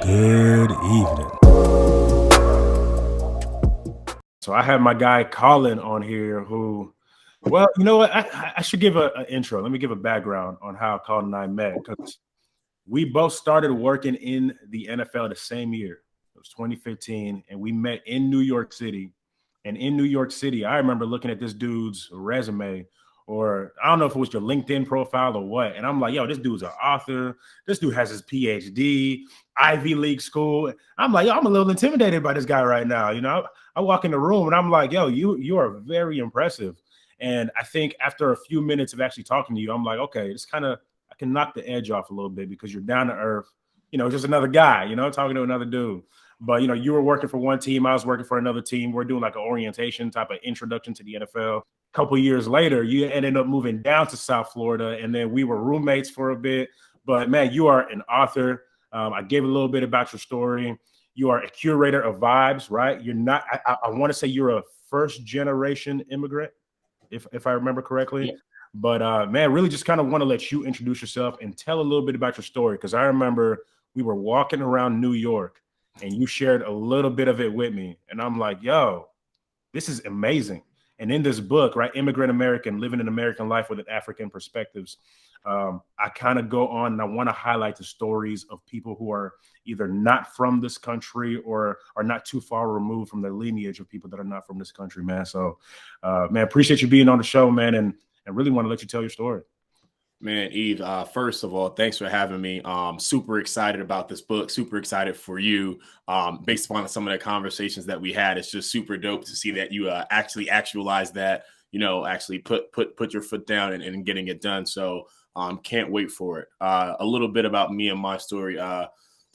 Good evening. So I have my guy Collin on here who, well, you know what? I should give an intro. Let me give a background on how Collin and I met, because we both started working in the NFL the same year. It was 2015, and we met in New York City. And in New York City, I remember looking at this dude's resume, or I don't know if it was your LinkedIn profile or what. And I'm like, yo, this dude's an author. This dude has his Ph.D, Ivy League school. I'm like, yo, I'm a little intimidated by this guy right now. You know, I walk in the room and I'm like, yo, you are very impressive. And I think after a few minutes of actually talking to you, I'm like, okay, it's kind of, I can knock the edge off a little bit because you're down to earth, just another guy, talking to another dude. But, you were working for one team. I was working for another team. We're doing like an orientation type of introduction to the NFL. A couple of years later, you ended up moving down to South Florida, and then we were roommates for a bit. But, man, you are an author. I gave a little bit about your story. You are a curator of vibes, right? You're not – I want to say you're a first-generation immigrant, if I remember correctly. Yeah. But, man, really just kind of want to let you introduce yourself and tell a little bit about your story, because I remember we were walking around New York, and you shared a little bit of it with me. And I'm like, yo, this is amazing. And in this book, right, Immigrant American, Living an American Life with African Perspectives, I kind of go on and I want to highlight the stories of people who are either not from this country or are not too far removed from the lineage of people that are not from this country, man. So, man, appreciate you being on the show, man, and really want to let you tell your story. Man, Yves, first of all, thanks for having me. Super excited about this book, super excited for you. Based upon some of the conversations that we had, it's just super dope to see that you actually actualize that, actually put your foot down and getting it done. So can't wait for it. A little bit about me and my story.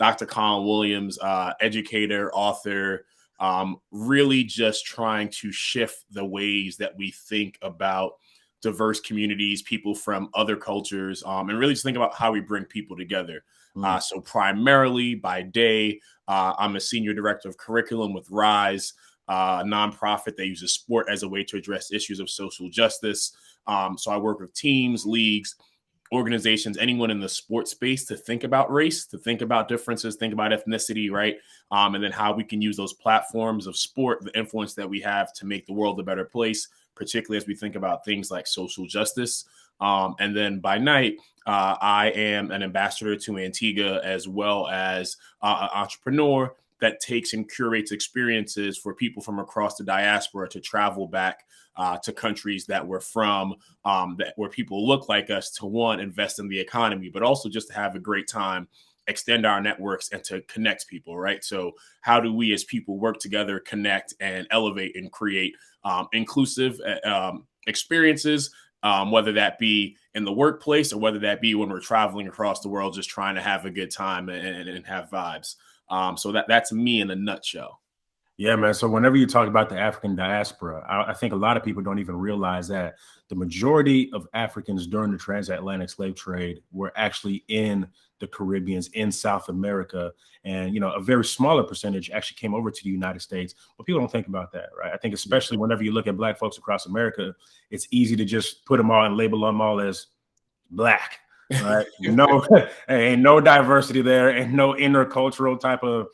Dr. Collin Williams, educator, author, really just trying to shift the ways that we think about diverse communities, people from other cultures, and really just think about how we bring people together. So primarily by day, I'm a senior director of curriculum with RISE, a nonprofit that uses sport as a way to address issues of social justice. So I work with teams, leagues, organizations, anyone in the sports space to think about race, to think about differences, think about ethnicity, right? And then how we can use those platforms of sport, the influence that we have to make the world a better place, particularly as we think about things like social justice. And then by night, I am an ambassador to Antigua, as well as an entrepreneur that takes and curates experiences for people from across the diaspora to travel back to countries that we're from, where people look like us, to one, invest in the economy, but also just to have a great time, extend our networks, and to connect people, right? So how do we as people work together, connect, and elevate and create inclusive experiences, whether that be in the workplace or whether that be when we're traveling across the world, just trying to have a good time and have vibes. So that's me in a nutshell. Yeah, man. So whenever you talk about the African diaspora, I think a lot of people don't even realize that the majority of Africans during the transatlantic slave trade were actually in the Caribbean, in South America. And, a very smaller percentage actually came over to the United States. But people don't think about that, right? I think especially whenever you look at Black folks across America, it's easy to just put them all and label them all as Black, right? Ain't no diversity there, and no intercultural type of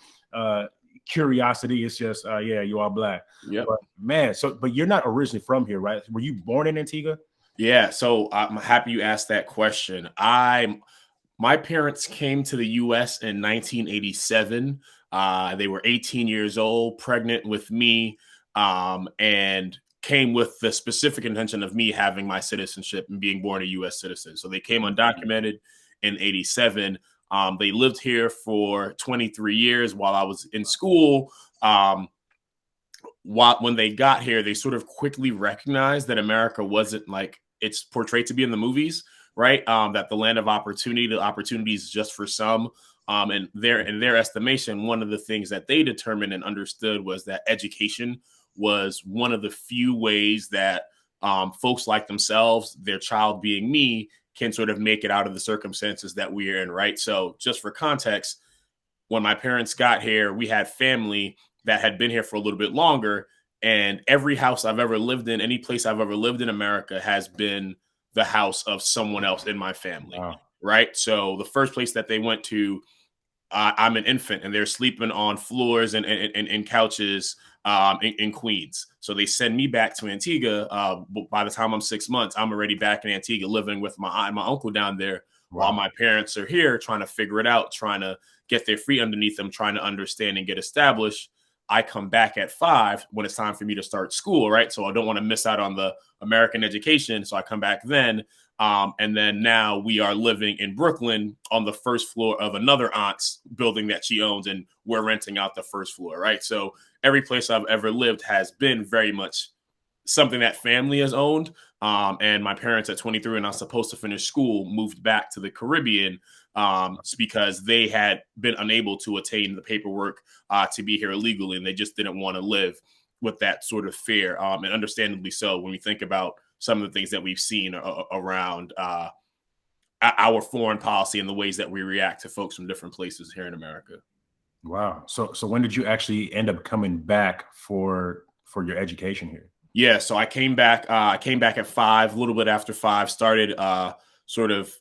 curiosity. It's just yeah, you are Black. Yeah, man. But you're not originally from here, right? Were you born in Antigua? Yeah, so I'm happy you asked that question. My parents came to the U.S. in 1987. They were 18 years old, pregnant with me, and came with the specific intention of me having my citizenship and being born a U.S. citizen. So they came undocumented in 87. They lived here for 23 years while I was in school. When they got here, they sort of quickly recognized that America wasn't like it's portrayed to be in the movies, right? That the land of opportunity, the opportunities just for some. And in their estimation, one of the things that they determined and understood was that education was one of the few ways that folks like themselves, their child being me, can sort of make it out of the circumstances that we're in, right? So just for context, when my parents got here, we had family that had been here for a little bit longer, and every house I've ever lived in, any place I've ever lived in America, has been the house of someone else in my family, right? So the first place that they went to I'm an infant and they're sleeping on floors and couches in Queens. So they send me back to Antigua. By the time I'm 6 months, I'm already back in Antigua living with my aunt and my uncle down there while my parents are here trying to figure it out, trying to get their feet underneath them, trying to understand and get established. I come back at 5 when it's time for me to start school, right? So I don't want to miss out on the American education. So I come back then. And then now we are living in Brooklyn on the first floor of another aunt's building that she owns, and we're renting out the first floor, right? So every place I've ever lived has been very much something that family has owned. And my parents at 23, and I was supposed to finish school, moved back to the Caribbean because they had been unable to attain the paperwork to be here illegally, and they just didn't want to live with that sort of fear. And understandably so, when we think about some of the things that we've seen around our foreign policy and the ways that we react to folks from different places here in America. Wow. So when did you actually end up coming back for your education here? Yeah, so I came back. At 5, a little bit after 5. Started sort of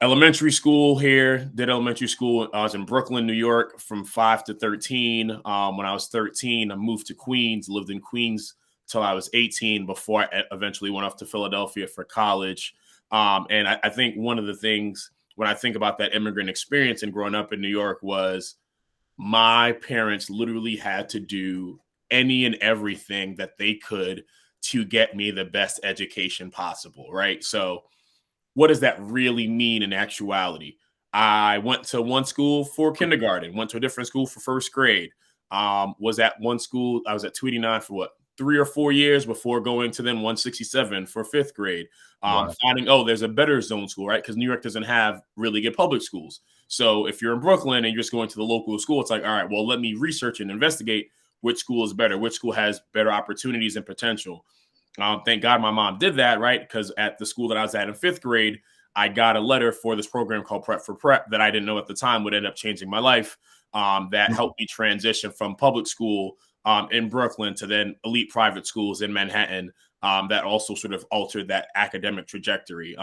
elementary school here. Did elementary school. I was in Brooklyn, New York, from 5 to 13. When I was 13, I moved to Queens. Lived in Queens till I was 18 before I eventually went off to Philadelphia for college. And I think one of the things when I think about that immigrant experience and growing up in New York was my parents literally had to do any and everything that they could to get me the best education possible, right? So what does that really mean in actuality? I went to one school for kindergarten, went to a different school for first grade. Was at one school, I was at 289 for what, 3 or 4 years before going to then 167 for 5th grade. Finding, there's a better zone school, right? Because New York doesn't have really good public schools. So if you're in Brooklyn and you're just going to the local school, it's like, all right, well, let me research and investigate which school is better, which school has better opportunities and potential. Thank God my mom did that, right? Because at the school that I was at in 5th grade, I got a letter for this program called Prep for Prep that I didn't know at the time would end up changing my life. That helped me transition from public school in Brooklyn to then elite private schools in Manhattan. That also sort of altered that academic trajectory.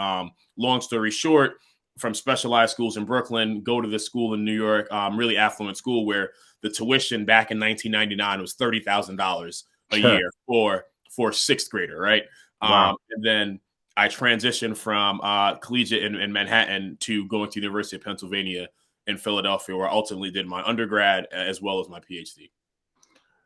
Long story short, from specialized schools in Brooklyn, go to the school in New York, really affluent school where the tuition back in 1999 was $30,000 a year for 6th grader, right? Wow. And then I transitioned from collegiate in Manhattan to going to the University of Pennsylvania in Philadelphia, where I ultimately did my undergrad as well as my PhD.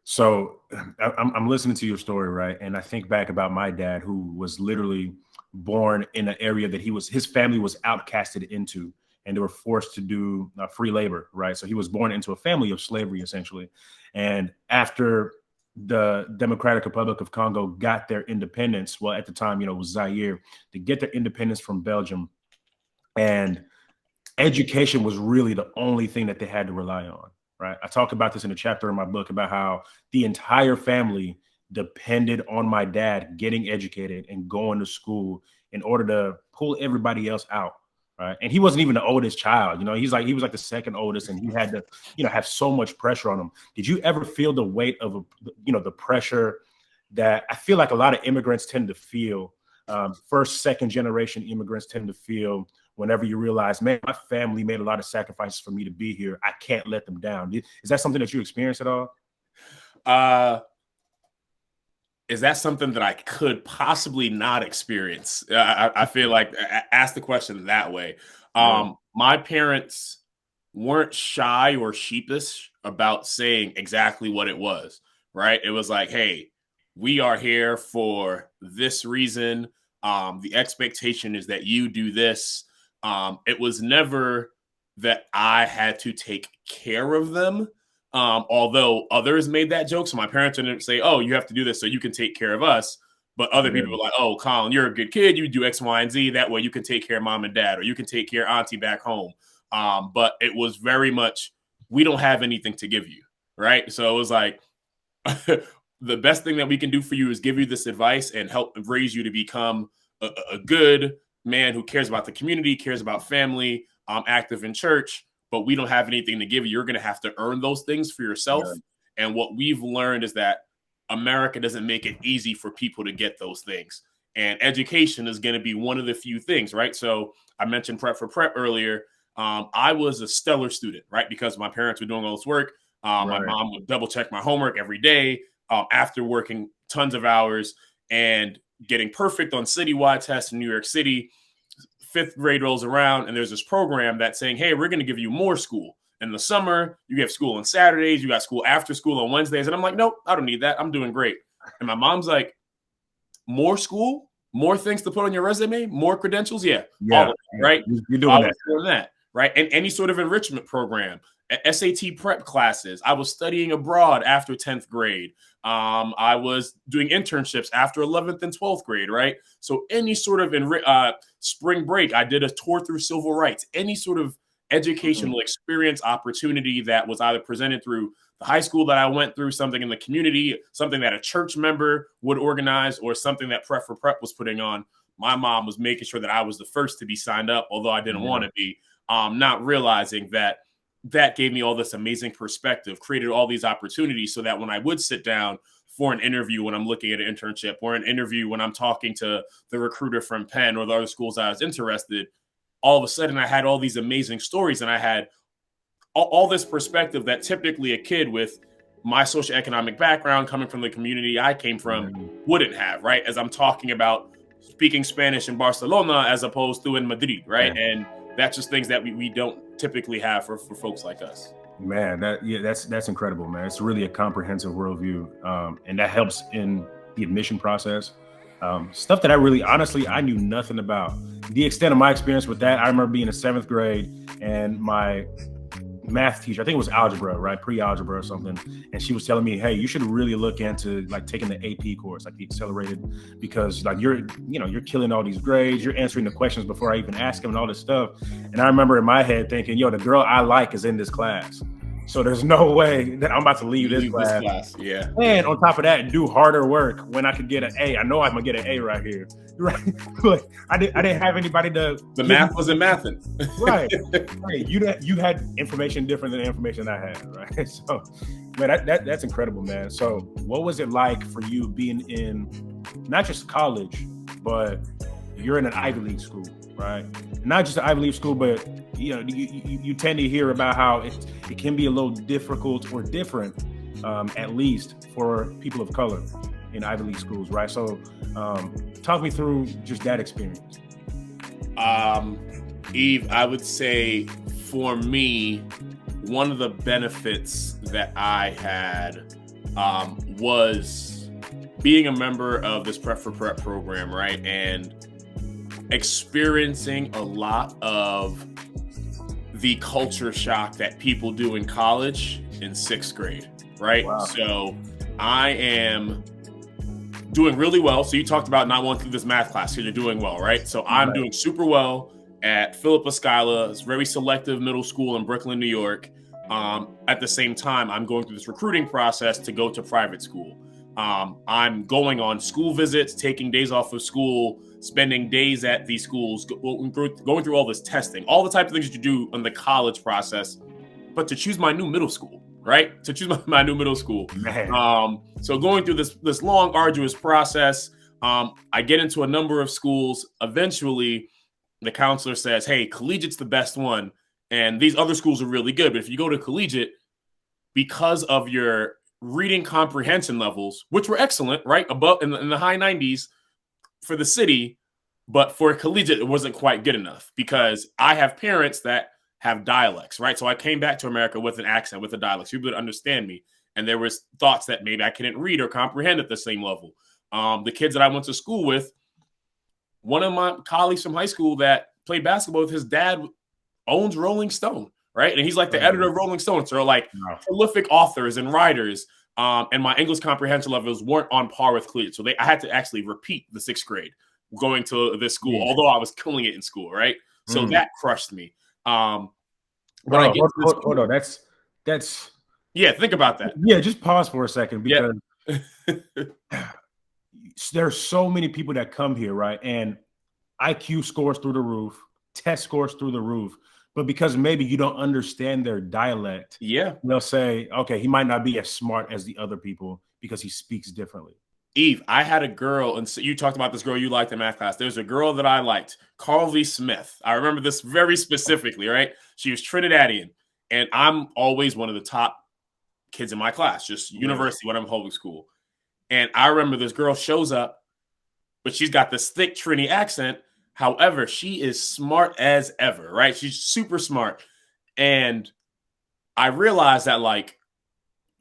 So I'm listening to your story, right? And I think back about my dad, who was literally born in an area that his family was outcasted into, and they were forced to do free labor, right? So he was born into a family of slavery, essentially. And after the Democratic Republic of Congo got their independence, well, at the time, it was Zaire, to get their independence from Belgium, and education was really the only thing that they had to rely on, right? I talk about this in a chapter in my book about how the entire family depended on my dad getting educated and going to school in order to pull everybody else out, right? And he wasn't even the oldest child. He was like the second oldest, and he had to, have so much pressure on him. Did you ever feel the weight of, the pressure that I feel like a lot of immigrants tend to feel, first, second generation immigrants tend to feel whenever you realize, man, my family made a lot of sacrifices for me to be here. I can't let them down. Is that something that you experienced at all? Is that something that I could possibly not experience? I feel like, ask the question that way. My parents weren't shy or sheepish about saying exactly what it was, right? It was like, hey, we are here for this reason. The expectation is that you do this. It was never that I had to take care of them. Although others made that joke. So my parents didn't say, oh, you have to do this so you can take care of us. But other people were like, oh, Collin, you're a good kid. You do X, Y, and Z. That way you can take care of mom and dad, or you can take care of auntie back home. But it was very much, we don't have anything to give you, right? So it was like, the best thing that we can do for you is give you this advice and help raise you to become a good man who cares about the community, cares about family, active in church, but we don't have anything to give you. You're going to have to earn those things for yourself. Yeah. And what we've learned is that America doesn't make it easy for people to get those things. And education is going to be one of the few things, right? So I mentioned Prep for Prep earlier. I was a stellar student, right? Because my parents were doing all this work. My mom would double check my homework every day after working tons of hours and getting perfect on citywide tests in New York City. 5th grade rolls around and there's this program that's saying, hey, we're going to give you more school. In the summer, you have school on Saturdays, you got school after school on Wednesdays. And I'm like, nope, I don't need that. I'm doing great. And my mom's like, more school, more things to put on your resume, more credentials. Yeah. All of it, right? You're doing that. Right. And any sort of enrichment program, SAT prep classes. I was studying abroad after 10th grade. I was doing internships after 11th and 12th grade. Right. So any sort of spring break, I did a tour through civil rights, any sort of educational experience opportunity that was either presented through the high school that I went through, something in the community, something that a church member would organize, or something that Prep for Prep was putting on. My mom was making sure that I was the first to be signed up, although I didn't want to be, not realizing that that gave me all this amazing perspective, created all these opportunities so that when I would sit down for an interview, when I'm looking at an internship, or an interview when I'm talking to the recruiter from Penn or the other schools I was interested, all of a sudden I had all these amazing stories, and I had all this perspective that typically a kid with my socioeconomic background, coming from the community I came from, wouldn't have, right? As I'm talking about speaking Spanish in Barcelona as opposed to in Madrid, right? And that's just things that we don't typically have for folks like us. Man, that's incredible, man. It's really a comprehensive worldview, and that helps in the admission process. Stuff that I really, honestly, I knew nothing about. The extent of my experience with that, I remember being in 7th grade, and my math teacher, I think it was algebra, right? Pre-algebra or something. And she was telling me, hey, you should really look into like taking the AP course, like the accelerated, because like you're killing all these grades, you're answering the questions before I even ask them and all this stuff. And I remember in my head thinking, yo, the girl I like is in this class. So there's no way that I'm about to leave this class. Yeah. And on top of that, do harder work when I could get an A. I know I'm gonna get an A right here. Right. Like, I didn't have anybody to. The math wasn't mathing. Right. Right. You had information different than the information I had. Right. So, man, that's incredible, man. So, what was it like for you being in not just college, but you're in an Ivy League school, right? Not just an Ivy League school, but you tend to hear about how it can be a little difficult or different, at least for people of color in Ivy League schools, right? So talk me through just that experience. Yves, I would say for me, one of the benefits that I had was being a member of this Prep for Prep program, right? And experiencing a lot of the culture shock that people do in college in 6th grade, right? Wow. So I am doing really well. So you talked about not wanting to do this math class because you're doing well, right? So I'm doing super well at Philippa Schuyler. It's a very selective middle school in Brooklyn, New York. At the same time, I'm going through this recruiting process to go to private school. I'm going on school visits, taking days off of school, spending days at these schools, going through all this testing, all the type of things that you do in the college process, but to choose my new middle school, right? To choose my new middle school. So going through this long, arduous process, I get into a number of schools. Eventually, the counselor says, hey, collegiate's the best one. And these other schools are really good. But if you go to collegiate, because of your reading comprehension levels, which were excellent, right? Above in the high 90s for the city, but for collegiate, it wasn't quite good enough because I have parents that have dialects, right? So I came back to America with an accent, with a dialect, so people would understand me. And there was thoughts that maybe I couldn't read or comprehend at the same level. The kids that I went to school with, one of my colleagues from high school that played basketball with, his dad owns Rolling Stone, right? And he's like the editor of Rolling Stone. So like prolific authors and writers. And my English comprehension levels weren't on par with collegiate. So I had to actually repeat the 6th grade going to this school, although I was killing it in school, right? So that crushed me. Hold on. That's yeah, think about that. Yeah, just pause for a second because there's so many people that come here, right? And IQ scores through the roof, test scores through the roof. But because maybe you don't understand their dialect, they'll say, okay, he might not be as smart as the other people because he speaks differently. Eve, I had a girl, and so you talked about this girl you liked in math class. There's a girl that I liked, Carly Smith. I remember this very specifically, right? She was Trinidadian, and I'm always one of the top kids in my class, just university when I'm public school. And I remember this girl shows up, but she's got this thick Trini accent. However, she is smart as ever, right? She's super smart. And I realized that, like,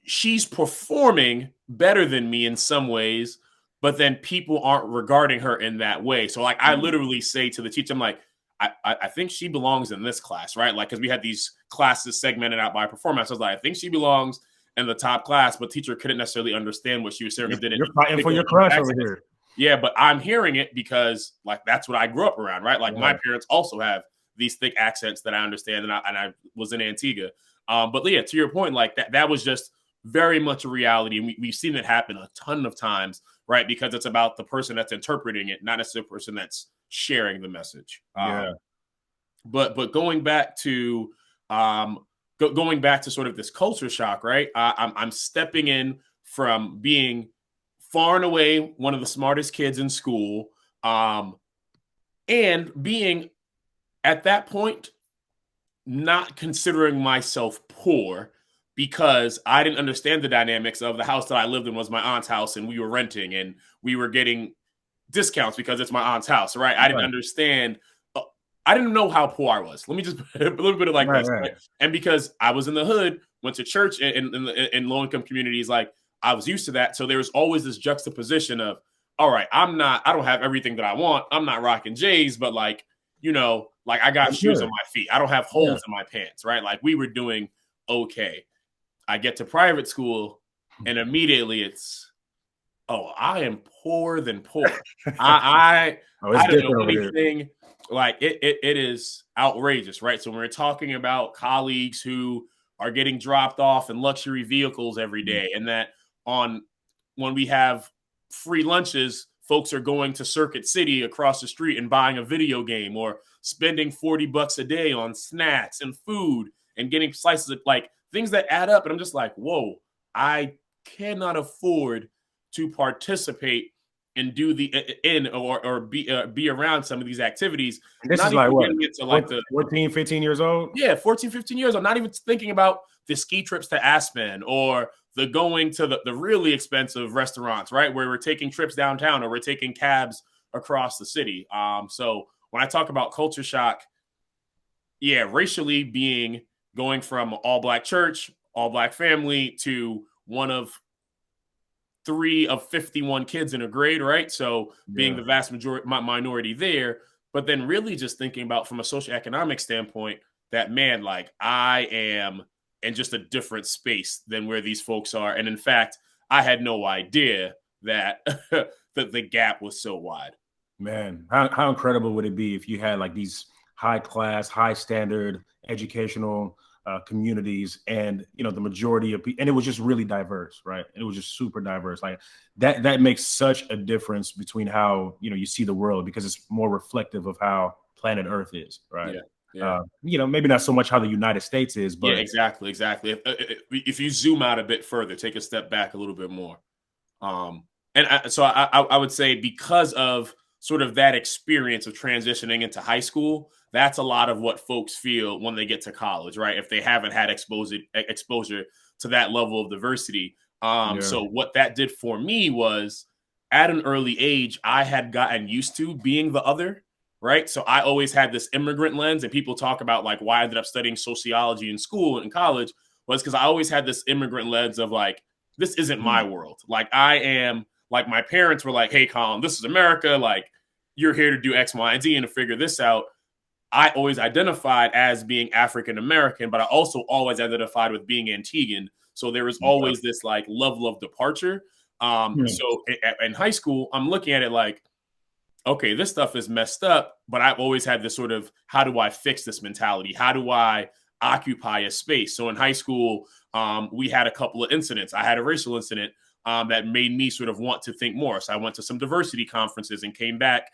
she's performing better than me in some ways, but then people aren't regarding her in that way. So, like, I literally say to the teacher, I'm like, I think she belongs in this class, right? Like, because we had these classes segmented out by performance. I was like, I think she belongs in the top class, but teacher couldn't necessarily understand what she was saying. You're fighting for your crush over here. Yeah, but I'm hearing it because, like, that's what I grew up around, right? Like, my parents also have these thick accents that I understand, and I was in Antigua. But yeah, to your point, like, that was just very much a reality. And we've seen it happen a ton of times, right? Because it's about the person that's interpreting it, not necessarily the person that's sharing the message. But going back to going back to sort of this culture shock, right? I'm stepping in from being far and away one of the smartest kids in school, and being at that point not considering myself poor, because I didn't understand the dynamics of the house that I lived in was my aunt's house, and we were renting and we were getting discounts because it's my aunt's house, right? I didn't understand. I didn't know how poor I was. Let me just a little bit of like this. Right? And because I was in the hood, went to church in low-income communities, like, I was used to that. So there was always this juxtaposition of, all right, I don't have everything that I want. I'm not rocking J's, but, like, you know, like, I got shoes on my feet. I don't have holes in my pants, right? Like, we were doing okay. I get to private school and immediately it's, oh, I am poorer than poor. I don't know anything. Like, it is outrageous, right? So when we're talking about colleagues who are getting dropped off in luxury vehicles every day, and that when we have free lunches, folks are going to Circuit City across the street and buying a video game, or spending $40 a day on snacks and food and getting slices of, like, things that add up. And I'm just like, whoa, I cannot afford to participate and do or be around some of these activities. This is like what? Into like 14, 15 years old? Yeah, 14, 15 years old. Not even thinking about the ski trips to Aspen or the going to the really expensive restaurants, right? Where we're taking trips downtown or we're taking cabs across the city. So when I talk about culture shock, yeah, racially going from all black church, all black family to one of 3 of 51 kids in a grade, right? So being the vast majority minority there, but then really just thinking about from a socioeconomic standpoint that, man, like, I am in just a different space than where these folks are. And in fact, I had no idea that that the gap was so wide. Man, how incredible would it be if you had like these high class, high standard educational communities, and, you know, the majority of people, and it was just really diverse, right? It was just super diverse. Like, that makes such a difference between how, you know, you see the world, because it's more reflective of how planet Earth is, right? You know, maybe not so much how the United States is, but exactly. If you zoom out a bit further, take a step back a little bit more. So I would say, because of sort of that experience of transitioning into high school, that's a lot of what folks feel when they get to college, right? If they haven't had exposure to that level of diversity. So what that did for me was, at an early age, I had gotten used to being the other, right? So I always had this immigrant lens, and people talk about, like, why I ended up studying sociology in school and in college was because I always had this immigrant lens of, like, this isn't my world. Like, I am, like, my parents were like, hey, Collin, this is America. Like, you're here to do X, Y, and Z and to figure this out. I always identified as being African-American, but I also always identified with being Antiguan. So there was always this, like, level of departure. So in high school, I'm looking at it like, okay, this stuff is messed up, but I've always had this sort of, how do I fix this mentality? How do I occupy a space? So in high school, we had a couple of incidents. I had a racial incident that made me sort of want to think more. So I went to some diversity conferences and came back,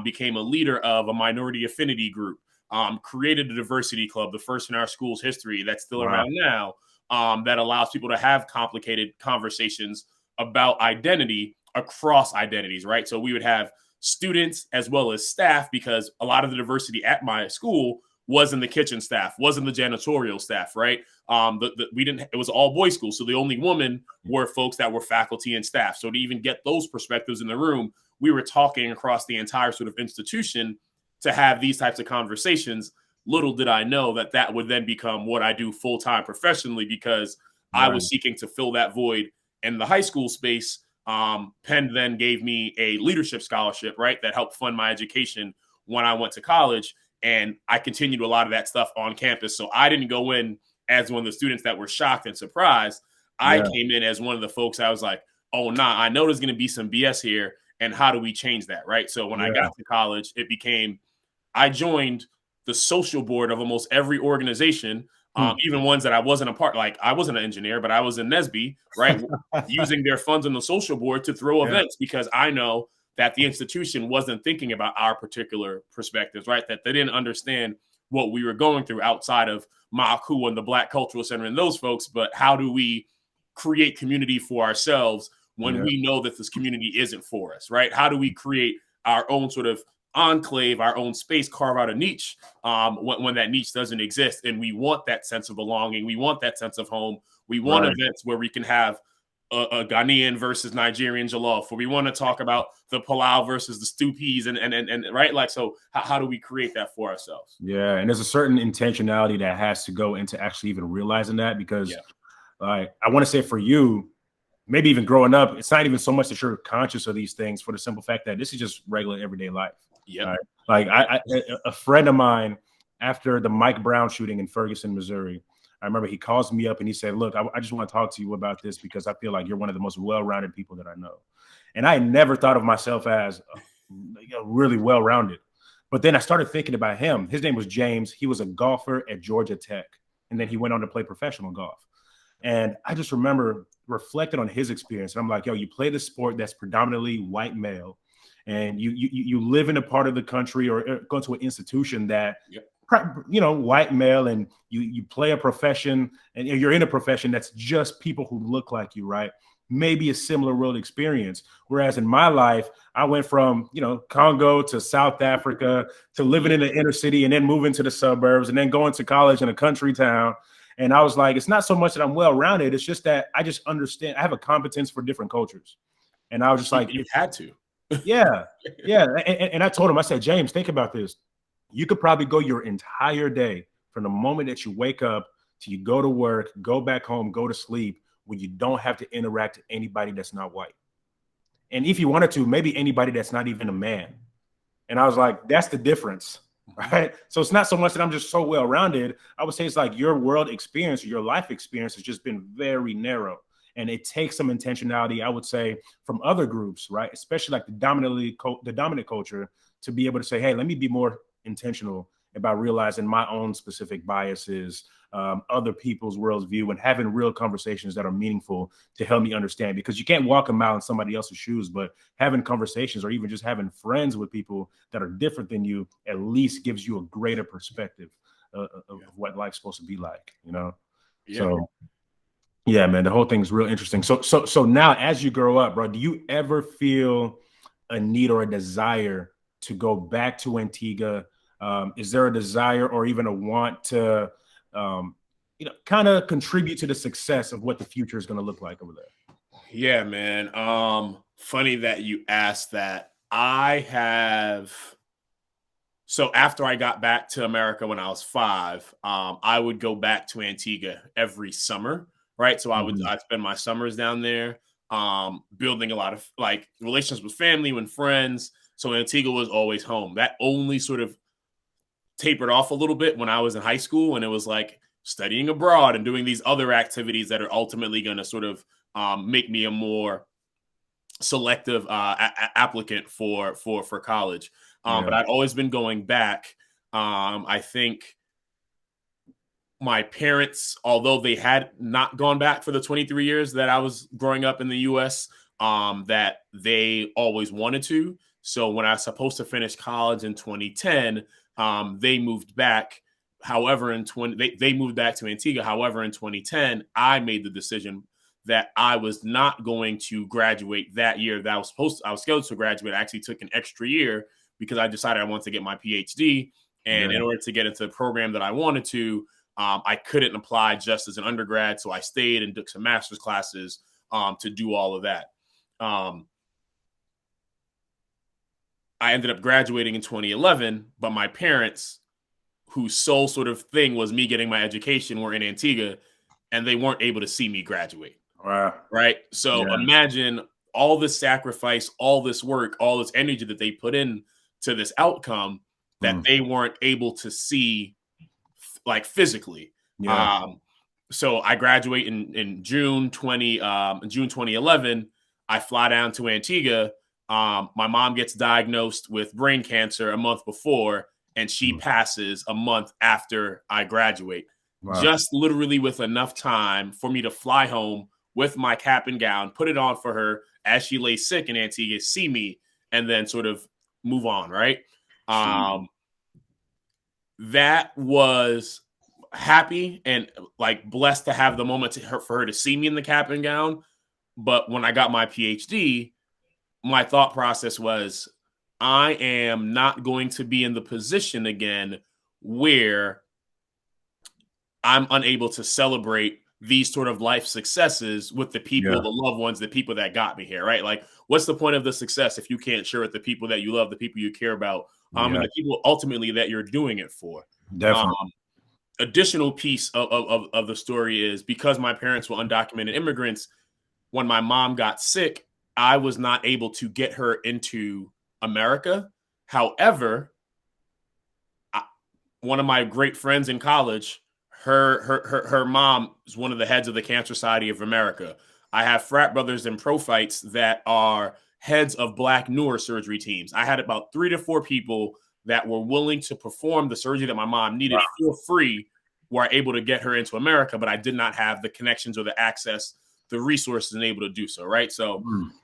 became a leader of a minority affinity group, created a diversity club, the first in our school's history that's still around now, that allows people to have complicated conversations about identity across identities, right? So we would have students as well as staff, because a lot of the diversity at my school was in the kitchen staff, was in the janitorial staff, right? We didn't, it was all boys school. So the only women were folks that were faculty and staff. So to even get those perspectives in the room, we were talking across the entire sort of institution to have these types of conversations. Little did I know that that would then become what I do full-time professionally, because I was seeking to fill that void in the high school space. Penn then gave me a leadership scholarship, right, that helped fund my education when I went to college. And I continued a lot of that stuff on campus. So I didn't go in as one of the students that were shocked and surprised. I came in as one of the folks I was like, oh, nah, I know there's going to be some BS here. And how do we change that, right? So when I got to college, it became, I joined the social board of almost every organization, even ones that I wasn't a part. Like, I wasn't an engineer, but I was in NSBE, right? Using their funds on the social board to throw events, because I know that the institution wasn't thinking about our particular perspectives, right? That they didn't understand what we were going through outside of Ma'aku and the Black Cultural Center and those folks. But how do we create community for ourselves when we know that this community isn't for us, right? How do we create our own sort of enclave, our own space, carve out a niche when that niche doesn't exist? And we want that sense of belonging. We want that sense of home. We want events where we can have a Ghanaian versus Nigerian jollof, where we want to talk about the palau versus the stew peas, and right, like, so how do we create that for ourselves? Yeah, and there's a certain intentionality that has to go into actually even realizing that, because like, I want to say for you, maybe even growing up, it's not even so much that you're conscious of these things, for the simple fact that this is just regular everyday life. Right? Like a friend of mine, after the Mike Brown shooting in Ferguson, Missouri, I remember he calls me up and he said, look, I just want to talk to you about this, because I feel like you're one of the most well-rounded people that I know. And I never thought of myself as really well-rounded. But then I started thinking about him. His name was James. He was a golfer at Georgia Tech. And then he went on to play professional golf. And I just remember reflecting on his experience. And I'm like, yo, you play the sport that's predominantly white male, and you live in a part of the country or go to an institution that white male, and you play a profession, and you're in a profession that's just people who look like you, right? Maybe a similar world experience. Whereas in my life, I went from, Congo to South Africa to living in the inner city, and then moving to the suburbs, and then going to college in a country town. And I was like, it's not so much that I'm well-rounded. It's just that I just understand. I have a competence for different cultures. And I was just like, you had to. Yeah. And I told him, I said, James, think about this. You could probably go your entire day from the moment that you wake up till you go to work, go back home, go to sleep, where you don't have to interact with anybody that's not white. And if you wanted to, maybe anybody that's not even a man. And I was like, that's the difference, right? So it's not so much that I'm just so well-rounded. I would say it's like your world experience, your life experience has just been very narrow. And it takes some intentionality, I would say, from other groups, right? Especially like the dominant culture, to be able to say, hey, let me be more intentional about realizing my own specific biases, other people's worldview, and having real conversations that are meaningful to help me understand. Because you can't walk a mile in somebody else's shoes, but having conversations, or even just having friends with people that are different than you, at least gives you a greater perspective of what life's supposed to be like, So yeah, man, the whole thing's real interesting. So now, as you grow up, bro, do you ever feel a need or a desire to go back to Antigua? Is there a desire or even a want to, kind of contribute to the success of what the future is going to look like over there? Yeah, man. Funny that you asked that. So after I got back to America when I was 5, I would go back to Antigua every summer. Right. So I'd spend my summers down there, building a lot of like relations with family and friends. So Antigua was always home. That only sort of tapered off a little bit when I was in high school, and it was like studying abroad and doing these other activities that are ultimately going to sort of make me a more selective applicant for college. But I'd always been going back. I think my parents, although they had not gone back for the 23 years that I was growing up in the U.S., that they always wanted to. So when I was supposed to finish college in 2010, they moved back. However, they moved back to Antigua. However, in 2010, I made the decision that I was not going to graduate that year that I was scheduled to graduate. I actually took an extra year because I decided I wanted to get my PhD. And in order to get into the program that I wanted to, I couldn't apply just as an undergrad. So I stayed and took some master's classes to do all of that. I ended up graduating in 2011, but my parents, whose sole sort of thing was me getting my education, were in Antigua, and they weren't able to see me graduate. Wow. Right. So imagine all this sacrifice, all this work, all this energy that they put in to this outcome that they weren't able to see like physically. So I graduate in June 2011. I fly down to Antigua. My mom gets diagnosed with brain cancer a month before, and she passes a month after I graduate. Wow. Just literally with enough time for me to fly home with my cap and gown, put it on for her as she lay sick in Antigua, see me, and then sort of move on, right? That was happy and like blessed to have the moment for her to see me in the cap and gown. But when I got my PhD, my thought process was, I am not going to be in the position again where I'm unable to celebrate these sort of life successes with the people, the loved ones, the people that got me here, right? Like, what's the point of the success if you can't share with the people that you love, the people you care about, and the people ultimately that you're doing it for? Definitely. Additional piece of the story is because my parents were undocumented immigrants, when my mom got sick, I was not able to get her into America. However, one of my great friends in college, her mom is one of the heads of the Cancer Society of America. I have frat brothers and prophytes that are heads of Black neurosurgery teams. I had about 3 to 4 people that were willing to perform the surgery that my mom needed for free, were able to get her into America, but I did not have the connections or the access, the resources, and able to do so, right? So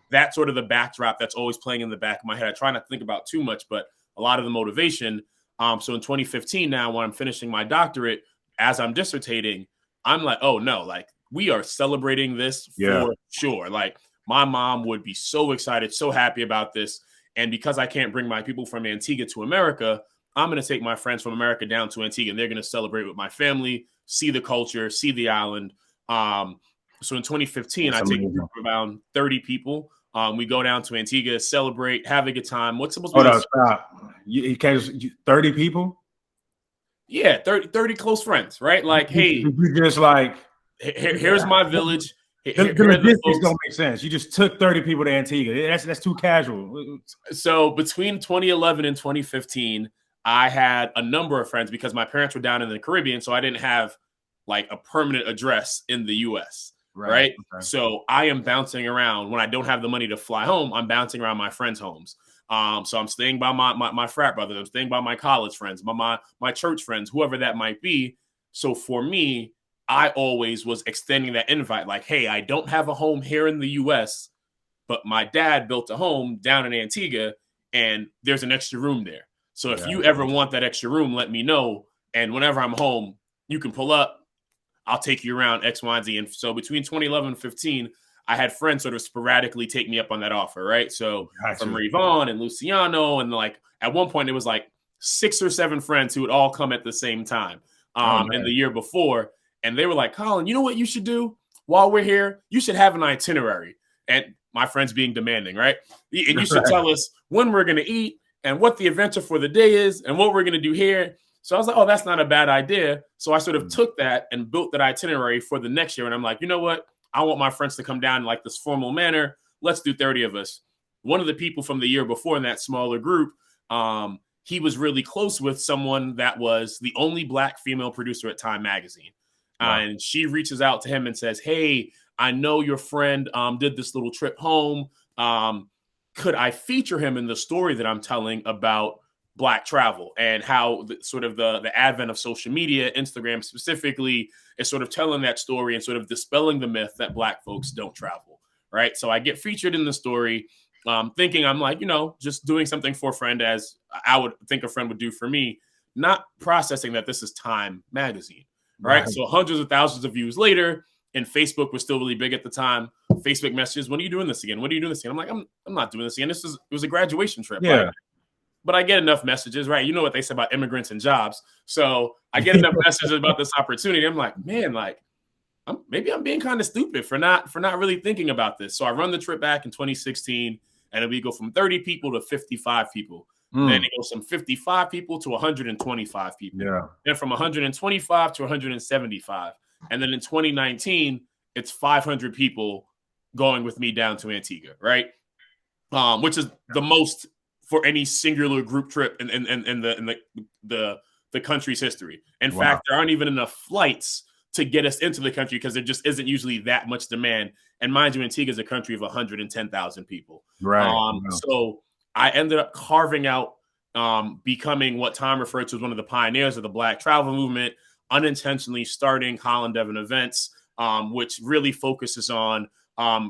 that's sort of the backdrop that's always playing in the back of my head. I try not to think about too much, but a lot of the motivation. So in 2015 now, when I'm finishing my doctorate, as I'm dissertating, I'm like, oh no, like we are celebrating this for sure. Like my mom would be so excited, so happy about this. And because I can't bring my people from Antigua to America, I'm going to take my friends from America down to Antigua, and they're going to celebrate with my family, see the culture, see the island. So in 2015, I take a group of around 30 people. We go down to Antigua, celebrate, have a good time. What's supposed to be? Stop. You can't just 30 people? Yeah, 30 close friends, right? Like, hey, you just like, here's my village. The logistics don't make sense. You just took 30 people to Antigua. That's too casual. So between 2011 and 2015, I had a number of friends because my parents were down in the Caribbean, so I didn't have like a permanent address in the U.S. Right? Okay. So I am bouncing around when I don't have the money to fly home. I'm bouncing around my friends' homes. So I'm staying by my frat brothers. I'm staying by my college friends, by my church friends, whoever that might be. So for me, I always was extending that invite, like, hey, I don't have a home here in the U.S., but my dad built a home down in Antigua, and there's an extra room there. So if you ever want that extra room, let me know. And whenever I'm home, you can pull up. I'll take you around X, Y, and Z. And so between 2011 and 15, I had friends sort of sporadically take me up on that offer, right? So from Yves and Luciano, and like at one point it was like 6 or 7 friends who would all come at the same time in the year before. And they were like, Collin, you know what you should do while we're here? You should have an itinerary. And my friends being demanding, right? And you should tell us when we're going to eat and what the adventure for the day is and what we're going to do here. So I was like, oh, that's not a bad idea. So I sort of took that and built that itinerary for the next year. And I'm like, you know what? I want my friends to come down in like this formal manner. Let's do 30 of us. One of the people from the year before in that smaller group, he was really close with someone that was the only Black female producer at Time Magazine. And she reaches out to him and says, hey, I know your friend did this little trip home. Could I feature him in the story that I'm telling about Black travel and how the advent of social media, Instagram specifically, is sort of telling that story and sort of dispelling the myth that Black folks don't travel, right? So I get featured in the story, thinking I'm like, just doing something for a friend as I would think a friend would do for me, not processing that this is Time Magazine. Right. So hundreds of thousands of views later, and Facebook was still really big at the time. Facebook messages, when are you doing this again? When are you doing this again? I'm like, I'm not doing this again. It was a graduation trip. Yeah. Like, but I get enough messages, right? You know what they say about immigrants and jobs. So I get enough messages about this opportunity. I'm like, man, like, maybe I'm being kind of stupid for not really thinking about this. So I run the trip back in 2016, and we go from 30 people to 55 people. Then it goes from 55 people to 125 people. Yeah. Then from 125 to 175. And then in 2019, it's 500 people going with me down to Antigua, right? Which is the most for any singular group trip in the country's history. In fact, there aren't even enough flights to get us into the country because there just isn't usually that much demand. And mind you, Antigua is a country of 110,000 people. Right. So I ended up carving out, becoming what Tom referred to as one of the pioneers of the Black travel movement, unintentionally starting Collin Devon Events, which really focuses on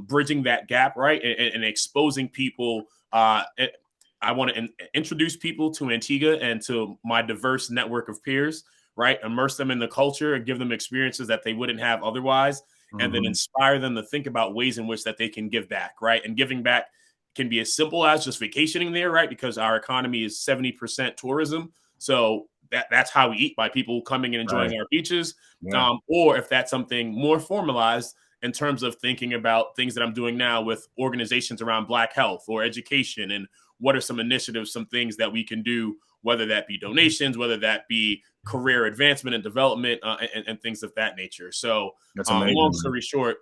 bridging that gap, right, and exposing people. I want to introduce people to Antigua and to my diverse network of peers, right? Immerse them in the culture and give them experiences that they wouldn't have otherwise, and then inspire them to think about ways in which that they can give back, right? And giving back can be as simple as just vacationing there, right? Because our economy is 70% tourism. So that's how we eat, by people coming and enjoying our beaches. Yeah. Or if that's something more formalized in terms of thinking about things that I'm doing now with organizations around Black health or education, and what are some initiatives, some things that we can do, whether that be donations, whether that be career advancement and development, and things of that nature. So long story short,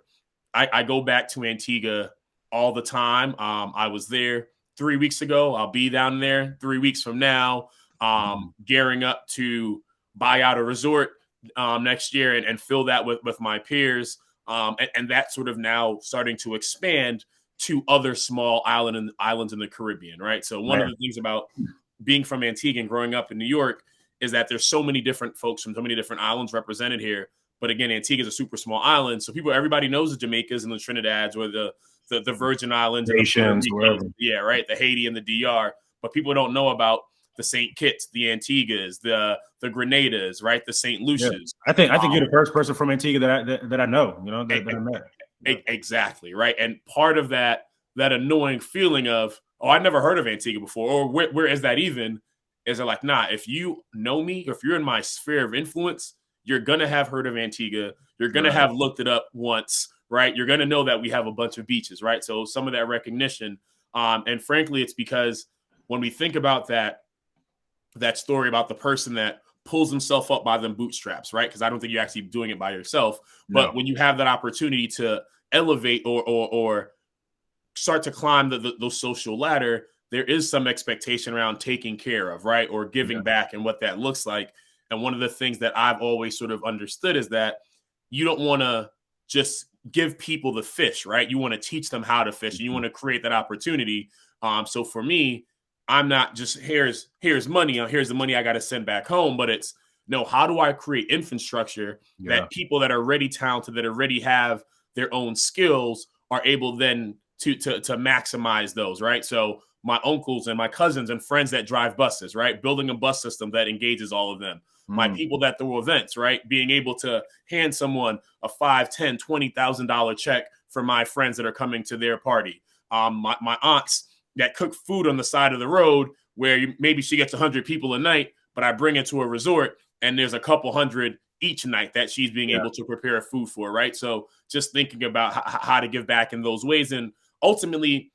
I go back to Antigua all the time. I was there 3 weeks ago. I'll be down there 3 weeks from now, gearing up to buy out a resort next year and fill that with my peers. And that's sort of now starting to expand to other small islands in the Caribbean, right? So one of the things about being from Antigua and growing up in New York is that there's so many different folks from so many different islands represented here. But again, Antigua is a super small island, so everybody knows the Jamaicas and the Trinidads, or the Virgin Islands, Haitians, yeah, right, the Haiti and the DR. But people don't know about the St. Kitts, the Antiguas, the Grenadas, right, the St. Lucias. Yeah. I think you're the first person from Antigua that I know, that I met. Exactly, right. And part of that annoying feeling of, oh, I never heard of Antigua before, or where is that even? Is it like, nah, if you know me, or if you're in my sphere of influence, you're gonna have heard of Antigua. You're gonna have looked it up once, right? You're gonna know that we have a bunch of beaches, right? So some of that recognition, and frankly, it's because when we think about that story about the person that pulls himself up by them bootstraps, right? Because I don't think you're actually doing it by yourself. But when you have that opportunity to elevate or start to climb the social ladder, there is some expectation around taking care of, right? Or giving back, and what that looks like. And one of the things that I've always sort of understood is that you don't want to just give people the fish, right? You want to teach them how to fish, and you want to create that opportunity. So for me, I'm not just here's money, here's the money I got to send back home, but it's, no, how do I create infrastructure that people that are already talented, that already have their own skills, are able then to maximize those, right? So my uncles and my cousins and friends that drive buses, right? Building a bus system that engages all of them. My people that throw events, right? Being able to hand someone a $5,000, $10,000, $20,000 check for my friends that are coming to their party. My aunts that cook food on the side of the road, where maybe she gets 100 people a night, but I bring it to a resort and there's a couple hundred each night that she's being able to prepare food for, right? So just thinking about how to give back in those ways, and ultimately,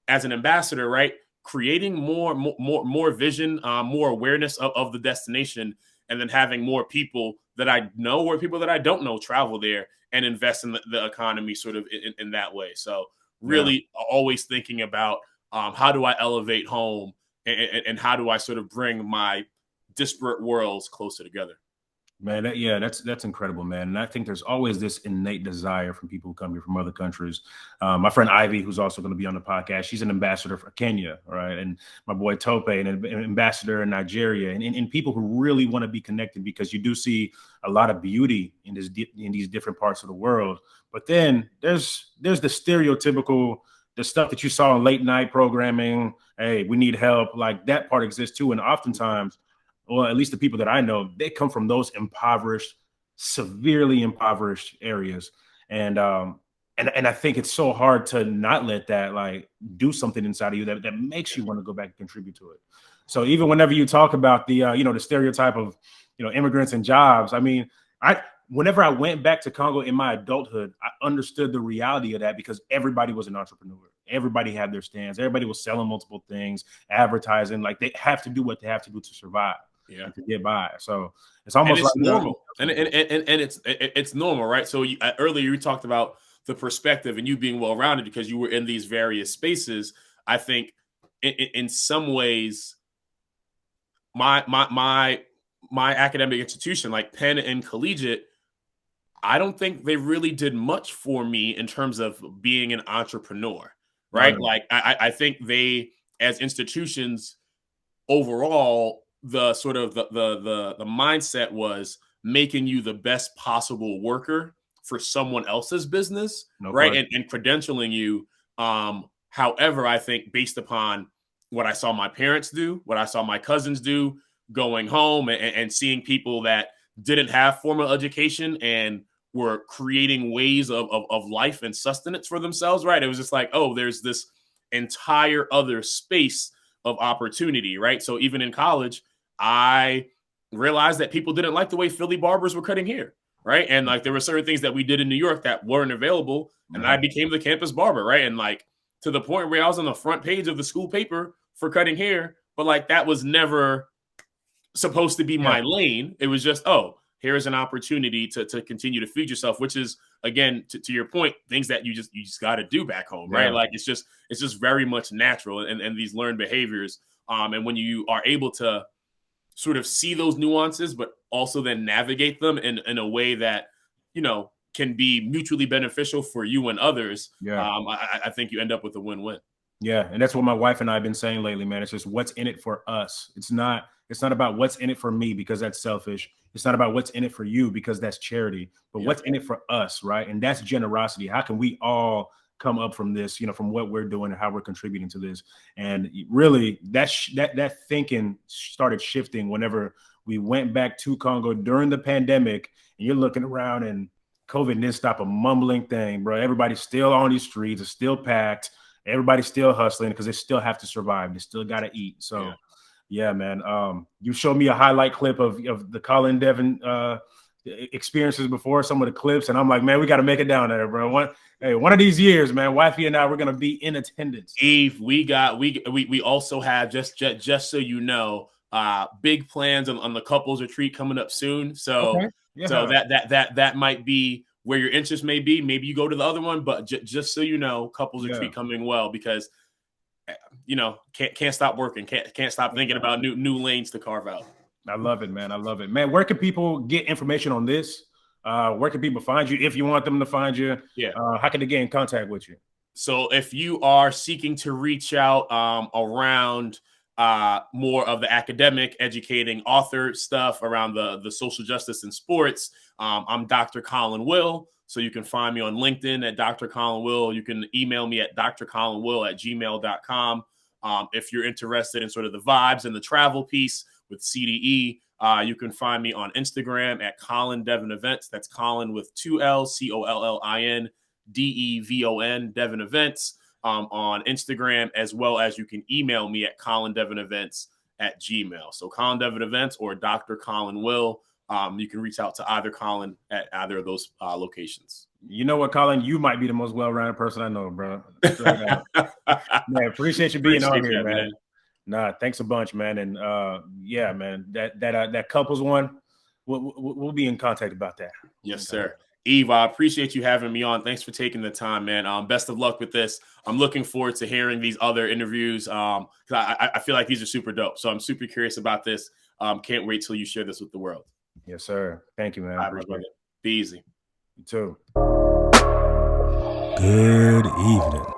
as an ambassador, right, creating more vision, more awareness of the destination, and then having more people that I know or people that I don't know travel there and invest in the economy sort of in that way. So really always thinking about how do I elevate home, and how do I sort of bring my disparate worlds closer together. Man, that's incredible, man. And I think there's always this innate desire from people who come here from other countries. My friend Ivy, who's also going to be on the podcast, she's an ambassador for Kenya, right? And my boy Tope, an ambassador in Nigeria, and people who really want to be connected, because you do see a lot of beauty in these different parts of the world. But then there's the stereotypical, the stuff that you saw in late night programming. Hey, we need help. Like, that part exists too. And oftentimes, well, at least the people that I know, they come from those impoverished, severely impoverished areas. And I think it's so hard to not let that like do something inside of you that makes you want to go back and contribute to it. So even whenever you talk about the the stereotype of immigrants and jobs, I mean, whenever I went back to Congo in my adulthood, I understood the reality of that because everybody was an entrepreneur. Everybody had their stands. Everybody was selling multiple things, advertising. Like they have to do what they have to do to survive, and to get by. So it's almost like normal, and it's normal, right? So earlier you talked about the perspective and you being well-rounded because you were in these various spaces. I think in some ways, my academic institution, like Penn and Collegiate, I don't think they really did much for me in terms of being an entrepreneur, right? No. Like I think they, as institutions overall, the sort of the mindset was making you the best possible worker for someone else's business, right? And credentialing you. However, I think based upon what I saw my parents do, what I saw my cousins do, going home and seeing people that didn't have formal education and were creating ways of life and sustenance for themselves, right? It was just like, oh, there's this entire other space of opportunity, right? So even in college, I realized that people didn't like the way Philly barbers were cutting hair, right? And like there were certain things that we did in New York that weren't available, and I became the campus barber, right? And like to the point where I was on the front page of the school paper for cutting hair, but like that was never supposed to be my lane. It was just, oh, here's an opportunity to continue to feed yourself, which is, again, to your point, things that you just got to do back home, right? Like it's just very much natural and these learned behaviors. And when you are able to sort of see those nuances, but also then navigate them in a way that, can be mutually beneficial for you and others. I think you end up with a win-win. Yeah. And that's what my wife and I have been saying lately, man. It's just what's in it for us. It's not about what's in it for me because that's selfish. It's not about what's in it for you because that's charity, but what's in it for us, right? And that's generosity. How can we all come up from this, from what we're doing and how we're contributing to this? And really that thinking started shifting whenever we went back to Congo during the pandemic, and you're looking around and COVID didn't stop a mumbling thing, bro. Everybody's still on these streets. It's still packed. Everybody's still hustling because they still have to survive. They still got to eat. So yeah, man. You showed me a highlight clip of the Collin Devin experiences before, some of the clips, and I'm like, man, we got to make it down there, bro. One of these years, man, wifey and I, we're gonna be in attendance. Yves, we also have just so you know, big plans on the couples retreat coming up soon. So so that might be where your interest may be. Maybe you go to the other one, but just so you know, couples retreat coming well because can't stop working, can't stop thinking about new lanes to carve out. I love it, man. I love it, man. Where can people get information on this? Where can people find you if you want them to find you? How can they get in contact with you? So if you are seeking to reach out around more of the academic, educating author stuff around the social justice in sports, I'm Dr. Collin Will. So you can find me on LinkedIn at Dr. Collin Will. You can email me at drcollinwill@gmail.com. If you're interested in sort of the vibes and the travel piece with CDE, you can find me on Instagram at Collin Devin Events. That's Collin with 2 L's, COLLIN DEVON, Devin Events, on Instagram, as well as you can email me at collindevinevents@gmail. So Collin Devin Events or Dr. Collin Will. You can reach out to either Collin at either of those locations. You know what, Collin? You might be the most well-rounded person I know, bro. Man, appreciate you being on here, man. Nah, thanks a bunch, man. And yeah, man, that couples one, we'll be in contact about that. Yes, sir. Yves, I appreciate you having me on. Thanks for taking the time, man. Best of luck with this. I'm looking forward to hearing these other interviews because I feel like these are super dope. So I'm super curious about this. Can't wait till you share this with the world. Yes, sir. Thank you, man. I appreciate it. Be easy. You too. Good evening.